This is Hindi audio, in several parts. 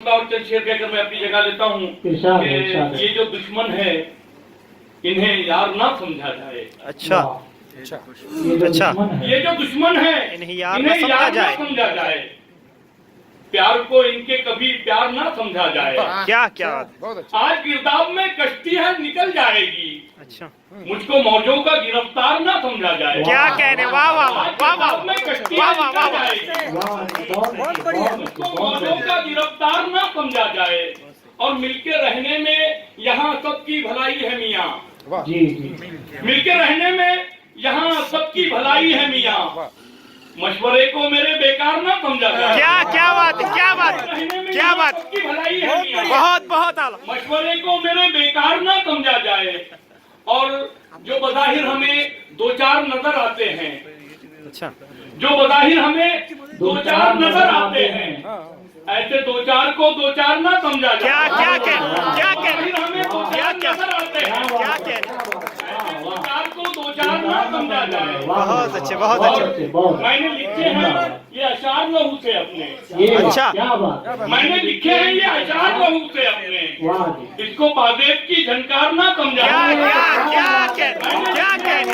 और चंद शेर कहकर मैं अपनी जगह लेता हूँ कि ये जो दुश्मन है इन्हें यार ना समझा जाए। अच्छा ये जो दुश्मन है इन्हें यार इन्हें ना यार समझा ना जाए। समझा जाए। प्यार को इनके कभी प्यार ना समझा जाए। क्या क्या आज गिरदाव में कश्ती है निकल जाएगी। अच्छा मुझको मौजों का गिरफ्तार ना समझा जाए। क्या कहने, वाह वाह वाह वाह वाह में कश्ती वाह है वाह निकल वाह जाएगी। मुझको मौजों का गिरफ्तार ना समझा जाए। और मिलके रहने में यहाँ सबकी भलाई है मियाँ। मिलके रहने में यहाँ सबकी भलाई है मियाँ। मशवरे को मेरे बेकार ना समझा जाए। क्या बात है, क्या बात क्या बात, सबकी भलाई है मियाँ। बहुत बहुत आला। मशवरे को मेरे बेकार ना समझा जाए। और जो बज़ाहिर हमें दो चार नजर आते हैं, अच्छा जो बज़ाहिर हमें दो चार नजर आते हैं, ऐसे दो चार को दो चार ना समझा जाए। क्या हमें दो चार नजर आते हैं, क्या कहने, ऐसे दो चार को दो चार ना समझा जाए। बहुत अच्छे बहुत अच्छे। मैंने लिखे हैं ये अशार लहू से अपने। अच्छा मैंने लिखे हैं ये अशार लहू से अपने। इसको पादेब की झनकार ना समझा क्या जाए। क्या क्या कहने,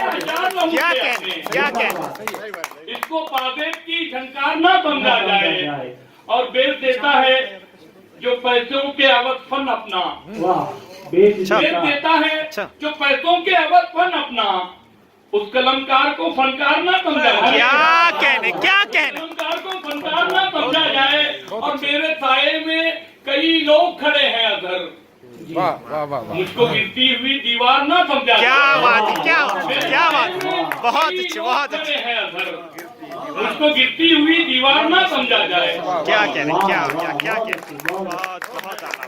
क्या कहने इसको पादेब की झनकार ना समझा जाए। और बेच देता है जो पैसों के अवध फन अपना। बेच देता है जो पैसों के अवध फन अपना। उस कलमकार को फनकार ना समझा जाए। क्या कहने कलमकार को फनकार ना समझा जाए। और मेरे साये में कई लोग खड़े हैं अधर। मुझको गिरती हुई दीवार ना समझा। क्या बात क्या बात, बहुत अच्छे बहुत अच्छे। खड़े हैं अधर। मुझको गिरती हुई दीवार ना समझा जाए। क्या कहने, क्या कहने, बहुत बहुत आला।